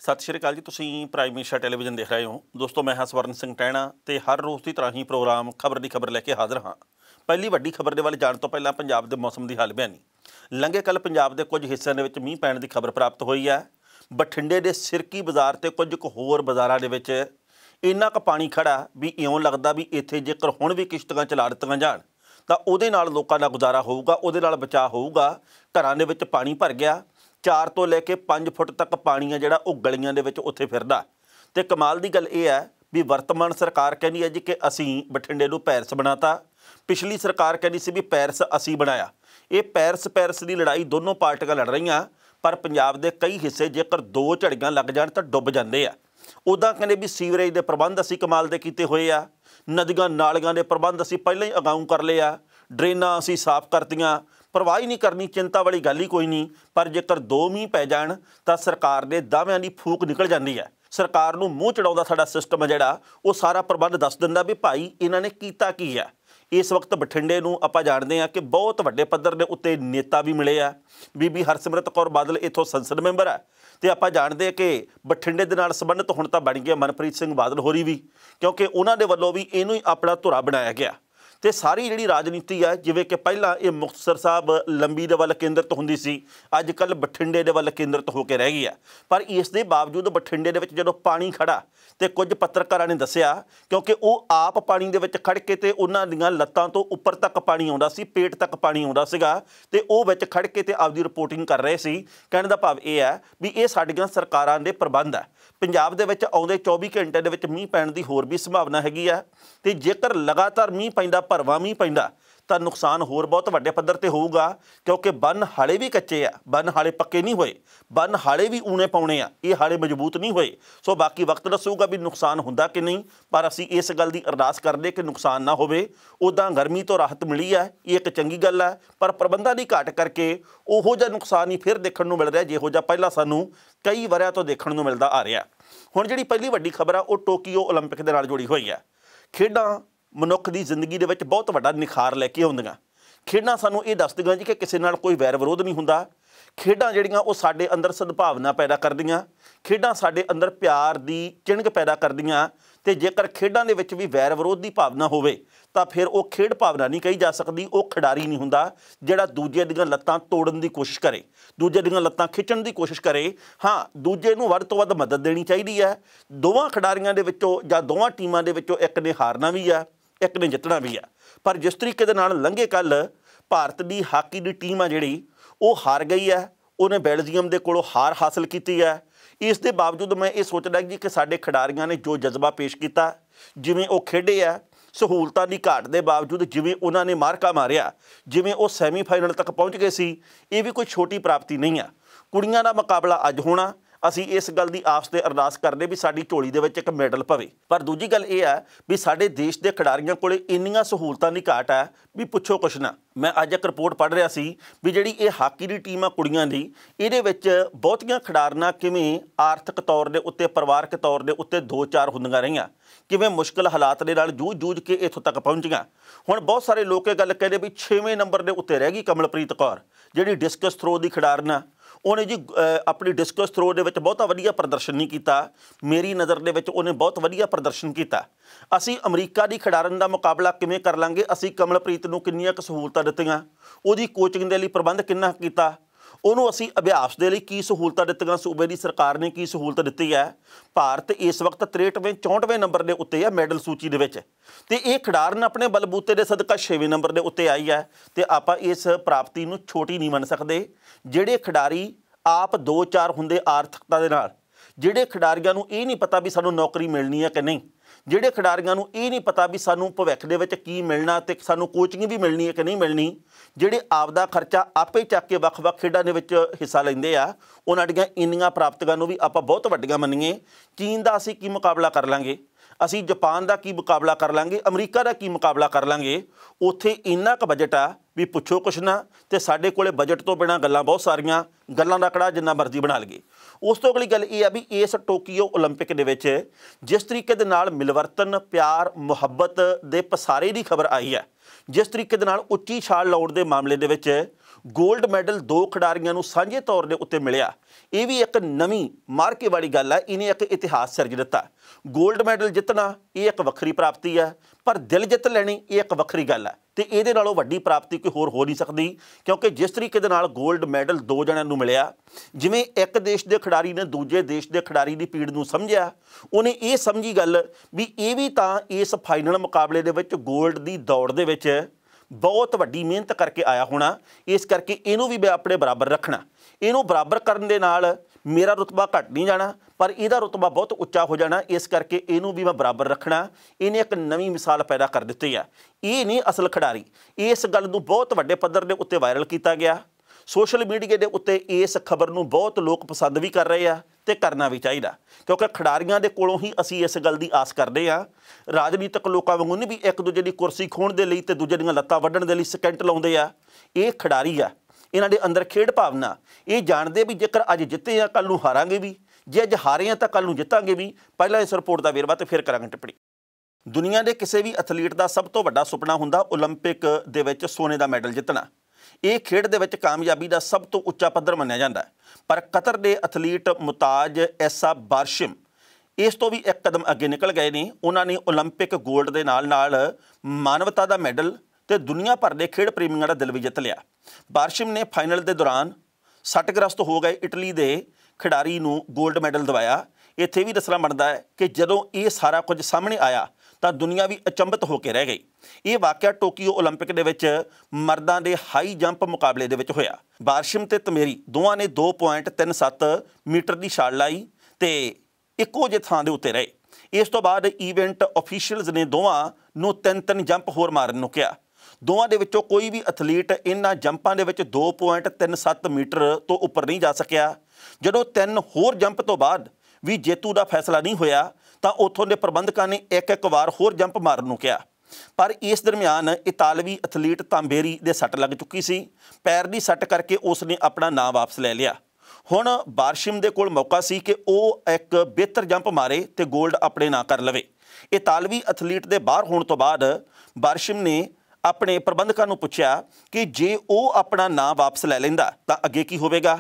सत श्री अकाल जी। तुसीं प्राइम मीडिया टैलीविजन देख रहे हो। दोस्तों मैं हाँ स्वर्ण सिंह टैणा ते हर रोज़ की तरह ही प्रोग्राम खबर की खबर लैके हाज़र हाँ। पहली वड्डी खबर के वाल जाण तो पहला पंजाब के मौसम की हाल बयानी। लंघे कल पंजाब के कुछ हिस्सों के मींह पैण की खबर प्राप्त हुई है। बठिंडे के सिरकी बाज़ार ते कुछ कुछ होर बाज़ारां दे विच इन्ना क पानी खड़ा भी इउं लगदा भी इत्थे जेकर हुण भी किश्तियां चला दित्तियां जाण तां उहदे नाल लोकां दा गुजारा होऊगा, उहदे नाल बचाव होऊगा। घरां दे विच पानी भर गया। 4 तो लैके 5 फुट तक पानी है जिहड़ा ओह गलियां दे विच उत्थे फिरदा। ते कमाल दी गल इह है भी वर्तमान सरकार कहदी है जी कि असीं बठिंडे नूं पैरिस बनाता। पिछली सरकार कहदी सी भी पैरिस असीं बनाया। ये पैरिस की लड़ाई दोनों पार्टियां लड़ रहीआं, पर पंजाब दे कई हिस्से जेकर 2 झड़ियां लग जाण तां डुੱਬ ਜਾਂਦੇ ਆ। उदां कहते भी सीवरेज के प्रबंध असीं कमाल दे कीते होए आ। नदियां नालियां के प्रबंध असीं पहले ही अगाऊं कर लिया। ड्रेनां असीं साफ करतियां। परवाह ही नहीं करनी, चिंता वाली गल ही कोई नहीं। पर जेकर 2 मींह पै जाण तां सरकार दे दाअविआं दी फूक निकल जाती है। सरकार नूं मूँह चढ़ाउंदा साडा सिस्टम है जिहड़ा वो सारा प्रबंध दस दिंदा भी भाई इन्हां ने कीता की है। इस वक्त बठिंडे नूं आपां जाणदे आ कि बहुत वड्डे पੱਧਰ ਦੇ उत्ते नेता भी मिले आ। बीबी हरसिमरत कौर बादल इत्थों संसद मैंबर है। तो आपां जाणदे कि बठिंडे दे नाल संबंधित हुण तां बण गए मनप्रीत सिंह बादल होरी भी, क्योंकि उन्हां दे वल्लों भी इहनूं ही अपना धुरा बनाया गया। तो सारी जिहड़ी राजनीति है जिवें कि पहलां ये मुक्तसर साहब लंबी दे वल केंद्रित हुंदी सी, अजकल बठिंडे दे वल केंद्रित होकर रह गई है। पर इस दे बावजूद बठिंडे दे विच जदों पानी खड़ा तो कुछ पत्रकारां ने दस्सिया, क्योंकि वो आप पानी दे विच खड़ के ते उन्हां दीआं लत्तां तो उपर तक पानी आउंदा सी, पेट तक पानी आउंदा सीगा ते वो विच खड़ के ते आपदी रिपोर्टिंग कर रहे सी। कहण दा भाव ये है भी ये साडीआं सरकारां दे प्रबंध है। पंजाब दे विच आउंदे 24 घंटे दे विच मींह पैण दी होर भी संभावना हैगी है। ते जेकर लगातार मींह पैंदा, भरवां मींह पैंदा ਤਾਂ नुकसान होर बहुत ਵੱਡੇ पੱਧਰ ਤੇ ਹੋਊਗਾ, क्योंकि बन हाले भी कच्चे आ, बन हाले पक्के नहीं होए, बन हाले भी ऊने पाउणे आ, ये हाले मजबूत नहीं होए। सो बाकी वक्त दसूगा भी नुकसान हुंदा कि नहीं, पर असीं इस गल दी अरदास करदे कि नुकसान ना होवे। उदां गर्मी तो राहत मिली है, ये एक चंगी गल है, पर प्रबंधां दी घाट करके उहो जिहा नुकसान ही फिर देखण नूं मिल रिहा जिहो जिहा पहिलां सानूं कई वरिਆਂ तो देखण नूं मिलदा आ रिहा। हुण जिहड़ी पहिली वड्डी खबर आ वो टोक्यो ओलंपिक दे नाल जुड़ी होई है। खेडां मनुख की जिंदगी दे विच बहुत वड्डा निखार लैके आउंदियां। खेडां सानूं ये दसदियां जी कि किसी नाल कोई वैर विरोध नहीं हुंदा। खेडां जिहड़ियां वो साडे अंदर सद्भावना पैदा करदियां। खेडां साडे अंदर प्यार दी चिणग पैदा करदियां। ते जेकर खेडां दे विच भी वैर विरोध की भावना होवे तां फिर वो खेड भावना नहीं कही जा सकदी। वो खिडारी नहीं हुंदा जिहड़ा दूजे दीआं लत्तां तोड़न की कोशिश करे, दूजे दीआं लत्तां खिੱਚਣ की कोशिश करे। हाँ, दूजे नूं वध तो वध मदद देनी चाहिदी है। दोवां खिडारीआं दे विचों जां दोवां टीमां दे विचों एक ने हारना भी है, एक ने जितना भी है। पर जिस तरीके दे नाल लंघे कल भारत की हाकी की टीम आ जिहड़ी वो हार गई है, उन्हें बेल्जियम के कोलों हार हासिल की है। इस दे बावजूद मैं ये सोचदा जी कि साडे खिडारियां ने जो जज्बा पेश किया, जिवें वो खेडे आ, सहूलतां की घाट के बावजूद जिवें उन्होंने मारका मारिया, जिवें वो सैमीफाइनल तक पहुँच गए सी, ये भी कोई छोटी प्राप्ति नहीं है। कुड़ियां दा मुकाबला अज होना, असीं इस गल की आस ते अरदास करदे भी साडी झोली दे विच एक मैडल पवे। पर दूजी गल ये है भी साडे देश के खिडारियां कोले इन्नियां सहूलतां की घाट है भी पुछो कुछ ना। मैं अज एक रिपोर्ट पढ़ रहा सी भी जिहड़ी ये हाकी की टीम आ कुड़ियां दी, इहदे विच बहुतियां खिडारनां किवें आर्थिक तौर के उत्ते, परिवारक तौर के उत्ते 2-4 हुंदियां रहीआं, किवें मुश्किल हालात दे नाल जूझ के इत्थों तक पहुंचियां। हुण बहुत सारे लोग ये गल कहदे भी 6वें नंबर के उत्ते रह गई कमलप्रीत कौर, जिहड़ी डिस्कस थ्रो की खिडारन। उन्हें जी अपनी डिस्कस थ्रो दे विच बहुता वधिया प्रदर्शन नहीं किया। मेरी नज़र दे विच उन्हें बहुत वधिया प्रदर्शन किया। असीं अमरीका की खिडारन का मुकाबला किवें कर लांगे? असीं कमलप्रीत नूं किन्नियां क सहूलतां दित्तियां, उहदी कोचिंग दे लई प्रबंध किन्ना कीता, उन्होंने असीं अभ्यास के लिए की सहूलतां दित्तियां, सूबे की सरकार ने की सहूलत दित्ती है। भारत इस वक्त 63वें नंबर के उत्ते है मैडल सूची दे विच, ते ये खिडारन अपने बलबूते के सदका 6वें नंबर के उत्ते आई है। तो आपां इस प्राप्ति नूं छोटी नहीं मन सकते। जिहड़े खिडारी आप 2-4 हुंदे आर्थिकता दे नाल, जिहड़े खिडारियां नूं ये नहीं पता भी सानूं नौकरी मिलनी है कि नहीं, जिहड़े खिडारियां नूं ये नहीं पता भी सानूं भविख दे विच की मिलना ते सानूं कोचिंग भी मिलनी है कि नहीं मिलनी, जिहड़े आपदा खर्चा आपे चक के ਵੱਖ-ਵੱਖ खेडां दे विच हिस्सा लैंदे आ, उन्हां दीआं इन्नियां प्राप्तियां नूं भी आपां बहुत वड्डियां मन्नीए। चीन दा असीं की मुकाबला कर लांगे, असीं जापान का की मुकाबला कर लांगे, अमरीका का की मुकाबला कर लांगे। उत्थे इन्ना क बजट आ भी पुछो कुछ ना। तो साडे कोले बजट तो बिना गल्लां बहुत सारियां, गल्लां दा कड़ा जिन्ना मर्जी बना लईए। उस तो अगली गल ये आ भी इस टोक्यो ओलंपिक दे विच जिस तरीके दे नाल मिलवरतन, प्यार, मुहब्बत दे पसारे की खबर आई है, जिस तरीके दे नाल उच्ची छाल लाउण दे मामले दे विच ਗੋਲਡ ਮੈਡਲ ਦੋ ਖਿਡਾਰੀਆਂ ਨੂੰ ਸਾਂਝੇ ਤੌਰ ਦੇ ਉੱਤੇ ਮਿਲਿਆ। ਇਹ ਵੀ ਇੱਕ ਨਵੀਂ ਮਾਰਕੇ ਵਾਲੀ ਗੱਲ ਹੈ। ਇਹਨੇ ਇੱਕ ਇਤਿਹਾਸ ਸਿਰਜ ਦਿੱਤਾ। ਗੋਲਡ ਮੈਡਲ ਜਿੱਤਣਾ ਇਹ ਇੱਕ ਵੱਖਰੀ ਪ੍ਰਾਪਤੀ ਹੈ, ਪਰ ਦਿਲ ਜਿੱਤ ਲੈਣੀ ਇਹ ਇੱਕ ਵੱਖਰੀ ਗੱਲ ਹੈ ਤੇ ਇਹਦੇ ਨਾਲੋਂ ਵੱਡੀ ਪ੍ਰਾਪਤੀ ਕੋਈ ਹੋਰ ਹੋ ਨਹੀਂ ਸਕਦੀ। ਕਿਉਂਕਿ ਜਿਸ ਤਰੀਕੇ ਦੇ ਨਾਲ ਗੋਲਡ ਮੈਡਲ ਦੋ ਜਣਿਆਂ ਨੂੰ ਮਿਲਿਆ, ਜਿਵੇਂ ਇੱਕ ਦੇਸ਼ ਦੇ ਖਿਡਾਰੀ ਨੇ ਦੂਜੇ ਦੇਸ਼ ਦੇ ਖਿਡਾਰੀ ਦੀ ਪੀੜ ਨੂੰ ਸਮਝਿਆ, ਉਹਨੇ ਇਹ ਸਮਝੀ ਗੱਲ ਵੀ ਇਹ ਵੀ ਤਾਂ ਇਸ ਫਾਈਨਲ ਮੁਕਾਬਲੇ ਦੇ ਵਿੱਚ ਗੋਲਡ ਦੀ ਦੌੜ ਦੇ ਵਿੱਚ ਬਹੁਤ ਵੱਡੀ ਮਿਹਨਤ ਕਰਕੇ ਆਇਆ ਹੋਣਾ, ਇਸ ਕਰਕੇ ਇਹਨੂੰ ਵੀ ਮੈਂ ਆਪਣੇ ਬਰਾਬਰ ਰੱਖਣਾ। ਇਹਨੂੰ ਬਰਾਬਰ ਕਰਨ ਦੇ ਨਾਲ ਮੇਰਾ ਰੁਤਬਾ ਘੱਟ ਨਹੀਂ ਜਾਣਾ, ਪਰ ਇਹਦਾ ਰੁਤਬਾ ਬਹੁਤ ਉੱਚਾ ਹੋ ਜਾਣਾ, ਇਸ ਕਰਕੇ ਇਹਨੂੰ ਵੀ ਮੈਂ ਬਰਾਬਰ ਰੱਖਣਾ। ਇਹਨੇ ਇੱਕ ਨਵੀਂ ਮਿਸਾਲ ਪੈਦਾ ਕਰ ਦਿੱਤੀ ਹੈ। ਇਹ ਨਹੀਂ ਅਸਲ ਖਿਡਾਰੀ। ਇਸ ਗੱਲ ਨੂੰ ਬਹੁਤ ਵੱਡੇ ਪੱਧਰ ਦੇ ਉੱਤੇ ਵਾਇਰਲ ਕੀਤਾ ਗਿਆ। ਸੋਸ਼ਲ ਮੀਡੀਆ ਦੇ ਉੱਤੇ ਇਸ ਖਬਰ ਨੂੰ ਬਹੁਤ ਲੋਕ ਪਸੰਦ ਵੀ ਕਰ ਰਹੇ ਆ ਤੇ ਕਰਨਾ ਵੀ ਚਾਹੀਦਾ, ਕਿਉਂਕਿ ਖਿਡਾਰੀਆਂ ਦੇ ਕੋਲੋਂ ਹੀ ਅਸੀਂ ਇਸ ਗੱਲ ਦੀ ਆਸ ਕਰਦੇ ਹਾਂ। ਰਾਜਨੀਤਿਕ ਲੋਕਾਂ ਵਾਂਗੂ ਨਹੀਂ ਵੀ ਇੱਕ ਦੂਜੇ ਦੀ ਕੁਰਸੀ ਖੋਹਣ ਦੇ ਲਈ ਤੇ ਦੂਜੇ ਦੀਆਂ ਲੱਤਾਂ ਵੱਢਣ ਦੇ ਲਈ ਸਕਿੰਟ ਲਾਉਂਦੇ ਆ। ਇਹ ਖਿਡਾਰੀ ਆ, ਇਹਨਾਂ ਦੇ ਅੰਦਰ ਖੇਡ ਭਾਵਨਾ, ਇਹ ਜਾਣਦੇ ਵੀ ਜੇਕਰ ਅੱਜ ਜਿੱਤੇ ਆ ਕੱਲ੍ਹ ਨੂੰ ਹਾਰਾਂਗੇ ਵੀ, ਜੇ ਅੱਜ ਹਾਰੇ ਆ ਤਾਂ ਕੱਲ੍ਹ ਨੂੰ ਜਿੱਤਾਂਗੇ ਵੀ। ਪਹਿਲਾਂ ਇਸ ਰਿਪੋਰਟ ਦਾ ਵੇਰਵਾ ਤੇ ਫਿਰ ਕਰਾਂਗੇ ਟਿੱਪਣੀ। ਦੁਨੀਆ ਦੇ ਕਿਸੇ ਵੀ ਐਥਲੀਟ ਦਾ ਸਭ ਤੋਂ ਵੱਡਾ ਸੁਪਨਾ ਹੁੰਦਾ ਓਲੰਪਿਕ ਦੇ ਵਿੱਚ ਸੋਨੇ ਦਾ ਮੈਡਲ ਜਿੱਤਣਾ। ਇਹ ਖੇਡ ਦੇ ਵਿੱਚ ਕਾਮਯਾਬੀ ਦਾ ਸਭ ਤੋਂ ਉੱਚਾ ਪੱਧਰ ਮੰਨਿਆ ਜਾਂਦਾ ਹੈ। ਪਰ ਕਤਰ ਦੇ ਐਥਲੀਟ ਮੁਤਾਜ ਐਸਾ ਬਾਰਸ਼ਿਮ ਇਸ ਤੋਂ ਵੀ ਇੱਕ ਕਦਮ ਅੱਗੇ ਨਿਕਲ ਗਏ ਨੇ। ਉਹਨਾਂ ਨੇ ਓਲੰਪਿਕ ਗੋਲਡ ਦੇ ਨਾਲ ਨਾਲ ਮਾਨਵਤਾ ਦਾ ਮੈਡਲ ਤੇ ਦੁਨੀਆ ਭਰ ਦੇ ਖੇਡ ਪ੍ਰੇਮੀਆਂ ਦਾ ਦਿਲ ਵੀ ਜਿੱਤ ਲਿਆ। ਬਾਰਸ਼ਿਮ ਨੇ ਫਾਈਨਲ ਦੇ ਦੌਰਾਨ ਸੱਟਗ੍ਰਸਤ ਹੋ ਗਏ ਇਟਲੀ ਦੇ ਖਿਡਾਰੀ ਨੂੰ ਗੋਲਡ ਮੈਡਲ ਦਿਵਾਇਆ। ਇੱਥੇ ਵੀ ਦੱਸਣਾ ਬਣਦਾ ਹੈ ਕਿ ਜਦੋਂ ਇਹ ਸਾਰਾ ਕੁਝ ਸਾਹਮਣੇ ਆਇਆ ਤਾਂ ਦੁਨੀਆ ਵੀ ਅਚੰਭਿਤ ਹੋ ਕੇ ਰਹਿ ਗਈ। ਇਹ ਵਾਕਿਆ ਟੋਕੀਓ ਓਲੰਪਿਕ ਦੇ ਵਿੱਚ ਮਰਦਾਂ ਦੇ ਹਾਈ ਜੰਪ ਮੁਕਾਬਲੇ ਦੇ ਵਿੱਚ ਹੋਇਆ। ਬਾਰਸ਼ਿਮ ਤੇ ਤਮੇਰੀ ਦੋਵਾਂ ਨੇ 2.37 ਮੀਟਰ ਦੀ ਛਾਲ ਲਾਈ ਤੇ ਇੱਕੋ ਜਿਹੇ ਥਾਂ ਦੇ ਉੱਤੇ ਰਹੇ। ਇਸ ਤੋਂ ਬਾਅਦ ਈਵੈਂਟ ਆਫੀਸ਼ੀਅਲਸ ਨੇ ਦੋਵਾਂ ਨੂੰ 3 ਜੰਪ ਹੋਰ ਮਾਰਨ ਨੂੰ ਕਿਹਾ। ਦੋਵਾਂ ਦੇ ਵਿੱਚੋਂ ਕੋਈ ਵੀ ਐਥਲੀਟ ਇਹਨਾਂ ਜੰਪਾਂ ਦੇ ਵਿੱਚ 2.37 ਮੀਟਰ ਤੋਂ ਉੱਪਰ ਨਹੀਂ ਜਾ ਸਕਿਆ। ਜਦੋਂ 3 ਹੋਰ ਜੰਪ ਤੋਂ ਬਾਅਦ ਵੀ ਜੇਤੂ ਦਾ ਫੈਸਲਾ ਨਹੀਂ ਹੋਇਆ ਤਾਂ ਉੱਥੋਂ ਦੇ ਪ੍ਰਬੰਧਕਾਂ ਨੇ ਇੱਕ ਵਾਰ ਹੋਰ ਜੰਪ ਮਾਰਨ ਨੂੰ ਕਿਹਾ। ਪਰ ਇਸ ਦਰਮਿਆਨ ਇਤਾਲਵੀ ਐਥਲੀਟ ਤਾਂਬੇਰੀ ਦੇ ਸੱਟ ਲੱਗ ਚੁੱਕੀ ਸੀ। ਪੈਰ ਦੀ ਸੱਟ ਕਰਕੇ ਉਸ ਨੇ ਆਪਣਾ ਨਾਂ ਵਾਪਸ ਲੈ ਲਿਆ। ਹੁਣ ਬਾਰਸ਼ਿਮ ਦੇ ਕੋਲ ਮੌਕਾ ਸੀ ਕਿ ਉਹ ਇੱਕ ਬਿਹਤਰ ਜੰਪ ਮਾਰੇ ਤੇ ਗੋਲਡ ਆਪਣੇ ਨਾਂ ਕਰ ਲਵੇ। ਇਤਾਲਵੀ ਐਥਲੀਟ ਦੇ ਬਾਹਰ ਹੋਣ ਤੋਂ ਬਾਅਦ ਬਾਰਸ਼ਿਮ ਨੇ ਆਪਣੇ ਪ੍ਰਬੰਧਕਾਂ ਨੂੰ ਪੁੱਛਿਆ ਕਿ ਜੇ ਉਹ ਆਪਣਾ ਨਾਂ ਵਾਪਸ ਲੈ ਲੈਂਦਾ ਤਾਂ ਅੱਗੇ ਕੀ ਹੋਵੇਗਾ।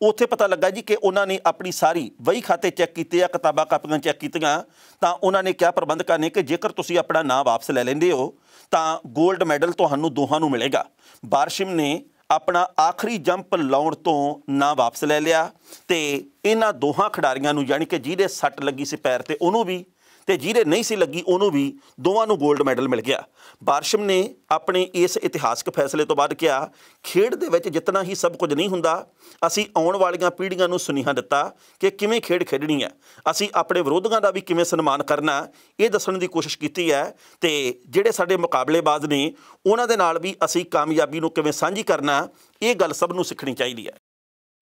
ਉੱਥੇ ਪਤਾ ਲੱਗਾ ਜੀ ਕਿ ਉਹਨਾਂ ਨੇ ਆਪਣੀ ਸਾਰੀ ਵਹੀ ਖਾਤੇ ਚੈੱਕ ਕੀਤੇ ਆ, ਕਿਤਾਬਾਂ ਕਾਪੀਆਂ ਚੈੱਕ ਕੀਤੀਆਂ ਤਾਂ ਉਹਨਾਂ ਨੇ ਕਿਹਾ ਪ੍ਰਬੰਧਕਾਂ ਨੇ ਕਿ ਜੇਕਰ ਤੁਸੀਂ ਆਪਣਾ ਨਾਂ ਵਾਪਸ ਲੈ ਲੈਂਦੇ ਹੋ ਤਾਂ ਗੋਲਡ ਮੈਡਲ ਤੁਹਾਨੂੰ ਦੋਹਾਂ ਨੂੰ ਮਿਲੇਗਾ। ਬਾਰਸ਼ਿਮ ਨੇ ਆਪਣਾ ਆਖਰੀ ਜੰਪ ਲਾਉਣ ਤੋਂ ਨਾਂ ਵਾਪਸ ਲੈ ਲਿਆ ਤੇ ਇਹਨਾਂ ਦੋਹਾਂ ਖਿਡਾਰੀਆਂ ਨੂੰ, ਯਾਨੀ ਕਿ ਜਿਹਦੇ ਸੱਟ ਲੱਗੀ ਸੀ ਪੈਰ ਤੇ ਉਹਨੂੰ ਵੀ ਤੇ ਜਿਹਦੇ ਨਹੀਂ ਸੀ ਲੱਗੀ ਉਹਨੂੰ ਵੀ, ਦੋਵਾਂ ਨੂੰ ਗੋਲਡ ਮੈਡਲ ਮਿਲ ਗਿਆ। ਬਾਰਸ਼ਿਮ ਨੇ ਆਪਣੇ ਇਸ ਇਤਿਹਾਸਕ ਫੈਸਲੇ ਤੋਂ ਬਾਅਦ ਕਿਹਾ, ਖੇਡ ਦੇ ਵਿੱਚ ਜਿੱਤਣਾ ਹੀ ਸਭ ਕੁਝ ਨਹੀਂ ਹੁੰਦਾ। ਅਸੀਂ ਆਉਣ ਵਾਲੀਆਂ ਪੀੜ੍ਹੀਆਂ ਨੂੰ ਸੁਨੇਹਾ ਦਿੱਤਾ ਕਿ ਕਿਵੇਂ ਖੇਡ ਖੇਡਣੀ ਹੈ, ਅਸੀਂ ਆਪਣੇ ਵਿਰੋਧੀਆਂ ਦਾ ਵੀ ਕਿਵੇਂ ਸਨਮਾਨ ਕਰਨਾ, ਇਹ ਦੱਸਣ ਦੀ ਕੋਸ਼ਿਸ਼ ਕੀਤੀ ਹੈ ਤੇ ਜਿਹੜੇ ਸਾਡੇ ਮੁਕਾਬਲੇਬਾਜ਼ ਨੇ ਉਹਨਾਂ ਦੇ ਨਾਲ ਵੀ ਅਸੀਂ ਕਾਮਯਾਬੀ ਨੂੰ ਕਿਵੇਂ ਸਾਂਝੀ ਕਰਨਾ, ਇਹ ਗੱਲ ਸਭ ਨੂੰ ਸਿੱਖਣੀ ਚਾਹੀਦੀ ਹੈ।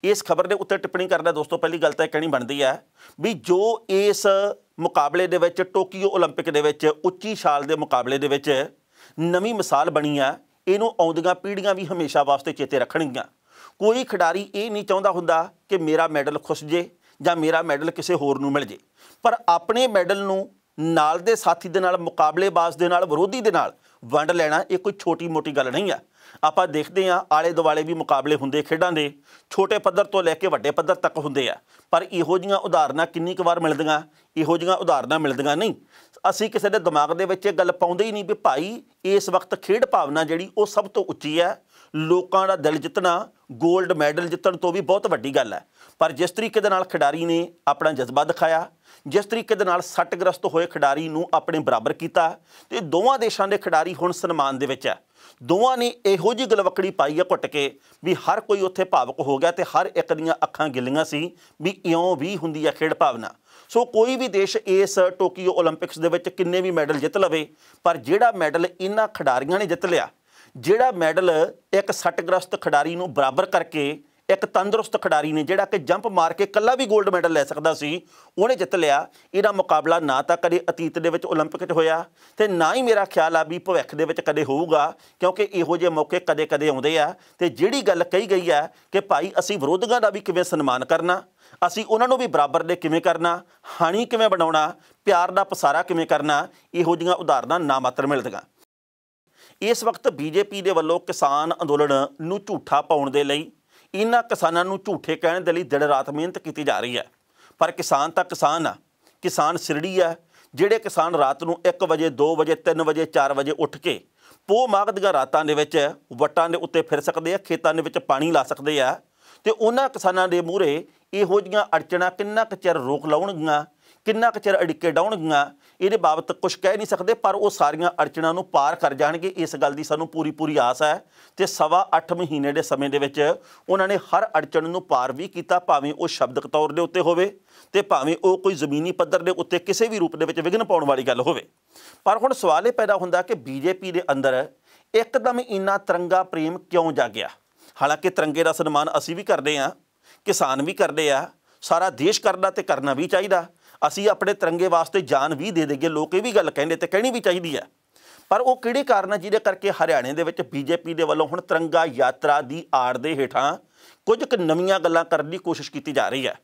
ਇਸ ਖਬਰ ਦੇ ਉੱਤੇ ਟਿੱਪਣੀ ਕਰਦਾ ਦੋਸਤੋ ਪਹਿਲੀ ਗੱਲ ਤਾਂ ਇਹ ਕਹਿਣੀ ਬਣਦੀ ਹੈ ਵੀ ਜੋ ਇਸ ਮੁਕਾਬਲੇ ਦੇ ਵਿੱਚ ਟੋਕੀਓ ਓਲੰਪਿਕ ਦੇ ਵਿੱਚ ਉੱਚੀ ਛਾਲ ਦੇ ਮੁਕਾਬਲੇ ਦੇ ਵਿੱਚ ਨਵੀਂ ਮਿਸਾਲ ਬਣੀ ਆ, ਇਹਨੂੰ ਆਉਂਦੀਆਂ ਪੀੜ੍ਹੀਆਂ ਵੀ ਹਮੇਸ਼ਾ ਵਾਸਤੇ ਚੇਤੇ ਰੱਖਣਗੀਆਂ। ਕੋਈ ਖਿਡਾਰੀ ਇਹ ਨਹੀਂ ਚਾਹੁੰਦਾ ਹੁੰਦਾ ਕਿ ਮੇਰਾ ਮੈਡਲ ਖੁੱਸ ਜੇ ਜਾਂ ਮੇਰਾ ਮੈਡਲ ਕਿਸੇ ਹੋਰ ਨੂੰ ਮਿਲ ਜੇ, ਪਰ ਆਪਣੇ ਮੈਡਲ ਨੂੰ ਨਾਲ ਦੇ ਸਾਥੀ ਦੇ ਨਾਲ, ਮੁਕਾਬਲੇਬਾਜ਼ ਦੇ ਨਾਲ, ਵਿਰੋਧੀ ਦੇ ਨਾਲ ਵੰਡ ਲੈਣਾ ਇਹ ਕੋਈ ਛੋਟੀ ਮੋਟੀ ਗੱਲ ਨਹੀਂ ਆ। ਆਪਾਂ ਦੇਖਦੇ ਹਾਂ ਆਲੇ ਦੁਆਲੇ ਵੀ ਮੁਕਾਬਲੇ ਹੁੰਦੇ ਖੇਡਾਂ ਦੇ, ਛੋਟੇ ਪੱਧਰ ਤੋਂ ਲੈ ਕੇ ਵੱਡੇ ਪੱਧਰ ਤੱਕ ਹੁੰਦੇ ਆ, ਪਰ ਇਹੋ ਜਿਹੀਆਂ ਉਦਾਹਰਨਾਂ ਕਿੰਨੀ ਕੁ ਵਾਰ ਮਿਲਦੀਆਂ, ਇਹੋ ਜਿਹੀਆਂ ਉਦਾਹਰਨਾਂ ਮਿਲਦੀਆਂ ਨਹੀਂ। ਅਸੀਂ ਕਿਸੇ ਦੇ ਦਿਮਾਗ ਦੇ ਵਿੱਚ ਇਹ ਗੱਲ ਪਾਉਂਦੇ ਹੀ ਨਹੀਂ ਵੀ ਭਾਈ ਇਸ ਵਕਤ ਖੇਡ ਭਾਵਨਾ ਜਿਹੜੀ ਉਹ ਸਭ ਤੋਂ ਉੱਚੀ ਹੈ। ਲੋਕਾਂ ਦਾ ਦਿਲ ਜਿੱਤਣਾ ਗੋਲਡ ਮੈਡਲ ਜਿੱਤਣ ਤੋਂ ਵੀ ਬਹੁਤ ਵੱਡੀ ਗੱਲ ਹੈ। ਪਰ ਜਿਸ ਤਰੀਕੇ ਦੇ ਨਾਲ ਖਿਡਾਰੀ ਨੇ ਆਪਣਾ ਜਜ਼ਬਾ ਦਿਖਾਇਆ, ਜਿਸ ਤਰੀਕੇ ਦੇ ਨਾਲ ਸੱਟਗ੍ਰਸਤ ਹੋਏ ਖਿਡਾਰੀ ਨੂੰ ਆਪਣੇ ਬਰਾਬਰ ਕੀਤਾ ਤੇ ਦੋਵਾਂ ਦੇਸ਼ਾਂ ਦੇ ਖਿਡਾਰੀ ਹੁਣ ਸਨਮਾਨ ਦੇ ਵਿੱਚ ਹੈ। ਦੋਵਾਂ ਨੇ ਇਹੋ ਜਿਹੀ ਗਲਵੱਕੜੀ ਪਾਈ ਹੈ ਘੁੱਟ ਕੇ ਵੀ ਹਰ ਕੋਈ ਉੱਥੇ ਭਾਵੁਕ ਹੋ ਗਿਆ ਤੇ ਹਰ ਇੱਕ ਦੀਆਂ ਅੱਖਾਂ ਗਿੱਲੀਆਂ ਸੀ ਵੀ ਇਉਂ ਵੀ ਹੁੰਦੀ ਹੈ ਖੇਡ ਭਾਵਨਾ। ਸੋ ਕੋਈ ਵੀ ਦੇਸ਼ ਇਸ ਟੋਕੀਓ ਓਲੰਪਿਕਸ ਦੇ ਵਿੱਚ ਕਿੰਨੇ ਵੀ ਮੈਡਲ ਜਿੱਤ ਲਵੇ, ਪਰ ਜਿਹੜਾ ਮੈਡਲ ਇਹਨਾਂ ਖਿਡਾਰੀਆਂ ਨੇ ਜਿੱਤ ਲਿਆ, ਜਿਹੜਾ ਮੈਡਲ ਇੱਕ ਸੱਟਗ੍ਰਸਤ ਖਿਡਾਰੀ ਨੂੰ ਬਰਾਬਰ ਕਰਕੇ ਇੱਕ ਤੰਦਰੁਸਤ ਖਿਡਾਰੀ ਨੇ ਜਿਹੜਾ ਕਿ ਜੰਪ ਮਾਰ ਕੇ ਇਕੱਲਾ ਵੀ ਗੋਲਡ ਮੈਡਲ ਲੈ ਸਕਦਾ ਸੀ, ਉਹਨੇ ਜਿੱਤ ਲਿਆ। ਇਹਦਾ ਮੁਕਾਬਲਾ ਨਾ ਤਾਂ ਕਦੇ ਅਤੀਤ ਦੇ ਵਿੱਚ ਓਲੰਪਿਕ 'ਚ ਹੋਇਆ ਤੇ ਨਾ ਹੀ ਮੇਰਾ ਖਿਆਲ ਆ ਵੀ ਭਵਿੱਖ ਦੇ ਵਿੱਚ ਕਦੇ ਹੋਊਗਾ, ਕਿਉਂਕਿ ਇਹੋ ਜਿਹੇ ਮੌਕੇ ਕਦੇ ਕਦੇ ਆਉਂਦੇ ਆ। ਤੇ ਜਿਹੜੀ ਗੱਲ ਕਹੀ ਗਈ ਹੈ ਕਿ ਭਾਈ ਅਸੀਂ ਵਿਰੋਧੀਆਂ ਦਾ ਵੀ ਕਿਵੇਂ ਸਨਮਾਨ ਕਰਨਾ, ਅਸੀਂ ਉਹਨਾਂ ਨੂੰ ਵੀ ਬਰਾਬਰ ਦੇ ਕਿਵੇਂ ਕਰਨਾ, ਹਾਣੀ ਕਿਵੇਂ ਬਣਾਉਣਾ, ਪਿਆਰ ਦਾ ਪਸਾਰਾ ਕਿਵੇਂ ਕਰਨਾ, ਇਹੋ ਜਿਹੀਆਂ ਉਦਾਹਰਨਾਂ ਨਾ ਮਾਤਰ ਮਿਲਦੀਆਂ। इस वक्त बीजेपी ਦੇ ਵੱਲੋਂ किसान अंदोलन ਨੂੰ ਝੂਠਾ ਪਾਉਣ ਦੇ ਲਈ ਇਹਨਾਂ ਕਿਸਾਨਾਂ ਨੂੰ ਝੂਠੇ ਕਹਿਣ ਦੇ ਲਈ ਦਿਨ ਰਾਤ ਮਿਹਨਤ ਕੀਤੀ ਜਾ ਰਹੀ ਹੈ। ਪਰ ਕਿਸਾਨ ਤਾਂ ਕਿਸਾਨ ਆ, ਕਿਸਾਨ ਸਿਰੜੀ ਆ। ਜਿਹੜੇ ਕਿਸਾਨ ਰਾਤ ਨੂੰ 1 ਵਜੇ 2 ਵਜੇ 3 ਵਜੇ 4 ਵਜੇ ਉੱਠ ਕੇ ਪੋਹ ਮਾਘ ਦੀਆਂ ਰਾਤਾਂ ਦੇ ਵਿੱਚ ਵੱਟਾਂ ਦੇ ਉੱਤੇ ਫਿਰ ਸਕਦੇ ਆ, ਖੇਤਾਂ ਦੇ ਵਿੱਚ ਪਾਣੀ ਲਾ ਸਕਦੇ ਆ, ਤੇ ਉਹਨਾਂ ਕਿਸਾਨਾਂ ਦੇ ਮੂਹਰੇ ਇਹੋ ਜਿਹੀਆਂ ਅੜਚਣਾਂ ਕਿੰਨਾ ਕੁ ਚਿਰ ਰੋਕ ਲਾਉਣਗੀਆਂ, ਕਿੰਨਾ ਕੁ ਚਿਰ ਅੜਿੱਕੇ ਡਾਉਣਗੀਆਂ, ਇਹਦੇ ਬਾਬਤ ਕੁਝ ਕਹਿ ਨਹੀਂ ਸਕਦੇ। ਪਰ ਉਹ ਸਾਰੀਆਂ ਅੜਚਣਾਂ ਨੂੰ ਪਾਰ ਕਰ ਜਾਣਗੇ, ਇਸ ਗੱਲ ਦੀ ਸਾਨੂੰ ਪੂਰੀ ਆਸ ਹੈ। ਤੇ 8.25 ਮਹੀਨੇ ਦੇ ਸਮੇਂ ਦੇ ਵਿੱਚ ਉਹਨਾਂ ਨੇ ਹਰ ਅੜਚਣ ਨੂੰ ਪਾਰ ਵੀ ਕੀਤਾ, ਭਾਵੇਂ ਉਹ ਸ਼ਬਦਕ ਤੌਰ ਦੇ ਉੱਤੇ ਹੋਵੇ ਤੇ ਭਾਵੇਂ ਉਹ ਕੋਈ ਜ਼ਮੀਨੀ ਪੱਧਰ ਦੇ ਉੱਤੇ ਕਿਸੇ ਵੀ ਰੂਪ ਦੇ ਵਿੱਚ ਵਿਘਨ ਪਾਉਣ ਵਾਲੀ ਗੱਲ ਹੋਵੇ। ਪਰ ਹੁਣ ਸਵਾਲ ਇਹ ਪੈਦਾ ਹੁੰਦਾ ਕਿ ਬੀਜੇਪੀ ਦੇ ਅੰਦਰ ਇੱਕਦਮ ਇੰਨਾ ਤਿਰੰਗਾ ਪ੍ਰੇਮ ਕਿਉਂ ਜਾਗਿਆ? ਹਾਲਾਂਕਿ ਤਿਰੰਗੇ ਦਾ ਸਨਮਾਨ ਅਸੀਂ ਵੀ ਕਰਦੇ ਹਾਂ, ਕਿਸਾਨ ਵੀ ਕਰਦੇ ਆ, ਸਾਰਾ ਦੇਸ਼ ਕਰਦਾ ਤੇ ਕਰਨਾ ਵੀ ਚਾਹੀਦਾ। ਅਸੀਂ ਆਪਣੇ ਤਿਰੰਗੇ ਵਾਸਤੇ ਜਾਨ ਵੀ ਦੇ ਦੇਈਏ, ਲੋਕ ਇਹ ਵੀ ਗੱਲ ਕਹਿੰਦੇ ਤੇ ਕਹਿਣੀ ਵੀ ਚਾਹੀਦੀ ਹੈ। ਪਰ ਉਹ ਕਿਹੜੇ ਕਾਰਨ ਜਿਹਦੇ ਕਰਕੇ ਹਰਿਆਣੇ ਦੇ ਵਿੱਚ ਬੀਜੇਪੀ ਦੇ ਵੱਲੋਂ ਹੁਣ ਤਿਰੰਗਾ ਯਾਤਰਾ ਦੀ ਆੜ ਦੇ ਹੇਠਾਂ ਕੁਝ ਕੁ ਨਵੀਆਂ ਗੱਲਾਂ ਕਰਨ ਦੀ ਕੋਸ਼ਿਸ਼ ਕੀਤੀ ਜਾ ਰਹੀ ਹੈ।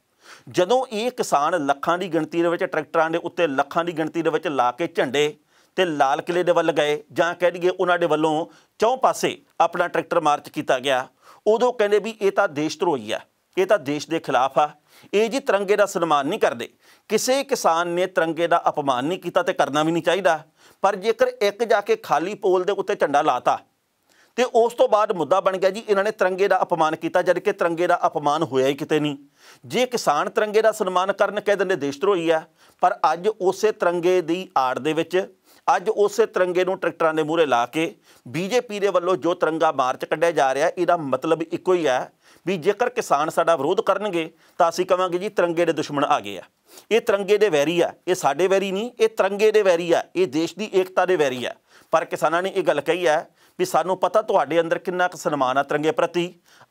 ਜਦੋਂ ਇਹ ਕਿਸਾਨ ਲੱਖਾਂ ਦੀ ਗਿਣਤੀ ਦੇ ਵਿੱਚ ਟਰੈਕਟਰਾਂ ਦੇ ਉੱਤੇ ਲੱਖਾਂ ਦੀ ਗਿਣਤੀ ਦੇ ਵਿੱਚ ਲਾ ਕੇ ਝੰਡੇ ਤੇ ਲਾਲ ਕਿਲੇ ਦੇ ਵੱਲ ਗਏ, ਜਾਂ ਕਹਿ ਦਈਏ ਉਹਨਾਂ ਦੇ ਵੱਲੋਂ ਚੌਂ ਪਾਸੇ ਆਪਣਾ ਟਰੈਕਟਰ ਮਾਰਚ ਕੀਤਾ ਗਿਆ, ਉਦੋਂ ਕਹਿੰਦੇ ਵੀ ਇਹ ਤਾਂ ਦੇਸ਼ ਧਰੋਹੀ ਆ, ਇਹ ਤਾਂ ਦੇਸ਼ ਦੇ ਖਿਲਾਫ ਆ, ਇਹ ਜੀ ਤਿਰੰਗੇ ਦਾ ਸਨਮਾਨ ਨਹੀਂ ਕਰਦੇ। ਕਿਸੇ ਕਿਸਾਨ ਨੇ ਤਿਰੰਗੇ ਦਾ ਅਪਮਾਨ ਨਹੀਂ ਕੀਤਾ ਤੇ ਕਰਨਾ ਵੀ ਨਹੀਂ ਚਾਹੀਦਾ। ਪਰ ਜੇਕਰ ਇੱਕ ਜਾ ਕੇ ਖਾਲੀ ਪੋਲ ਦੇ ਉੱਤੇ ਝੰਡਾ ਲਾਤਾ ਤੇ ਉਸ ਤੋਂ ਬਾਅਦ ਮੁੱਦਾ ਬਣ ਗਿਆ ਜੀ ਇਹਨਾਂ ਨੇ ਤਿਰੰਗੇ ਦਾ ਅਪਮਾਨ ਕੀਤਾ, ਜਦ ਕਿ ਤਿਰੰਗੇ ਦਾ ਅਪਮਾਨ ਹੋਇਆ ਹੀ ਕਿਤੇ ਨਹੀਂ। ਜੇ ਕਿਸਾਨ ਤਿਰੰਗੇ ਦਾ ਸਨਮਾਨ ਕਰਨ ਕਹਿ ਦਿੰਦੇ ਦੇਸ਼ ਧਰੋਹੀ ਆ, ਪਰ ਅੱਜ ਉਸੇ ਤਿਰੰਗੇ ਦੀ ਆੜ ਦੇ ਵਿੱਚ, ਅੱਜ ਉਸੇ ਤਿਰੰਗੇ ਨੂੰ ਟਰੈਕਟਰਾਂ ਦੇ ਮੂਹਰੇ ਲਾ ਕੇ ਬੀਜੇਪੀ ਦੇ ਵੱਲੋਂ ਜੋ ਤਿਰੰਗਾ ਮਾਰਚ ਕੱਢਿਆ ਜਾ ਰਿਹਾ, ਇਹਦਾ ਮਤਲਬ ਇੱਕੋ ਹੀ ਹੈ ਵੀ ਜੇਕਰ ਕਿਸਾਨ ਸਾਡਾ ਵਿਰੋਧ ਕਰਨਗੇ ਤਾਂ ਅਸੀਂ ਕਹਾਂਗੇ ਜੀ ਤਿਰੰਗੇ ਦੇ ਦੁਸ਼ਮਣ ਆ ਗਏ ਆ, ਇਹ ਤਿਰੰਗੇ ਦੇ ਵੈਰੀ ਆ, ਇਹ ਸਾਡੇ ਵੈਰੀ ਨਹੀਂ, ਇਹ ਤਿਰੰਗੇ ਦੇ ਵੈਰੀ ਆ, ਇਹ ਦੇਸ਼ ਦੀ ਏਕਤਾ ਦੇ ਵੈਰੀ ਆ। ਪਰ ਕਿਸਾਨਾਂ ਨੇ ਇਹ ਗੱਲ ਕਹੀ ਹੈ ਵੀ ਸਾਨੂੰ ਪਤਾ ਤੁਹਾਡੇ ਅੰਦਰ ਕਿੰਨਾ ਕੁ ਸਨਮਾਨ ਆ ਤਿਰੰਗੇ ਪ੍ਰਤੀ।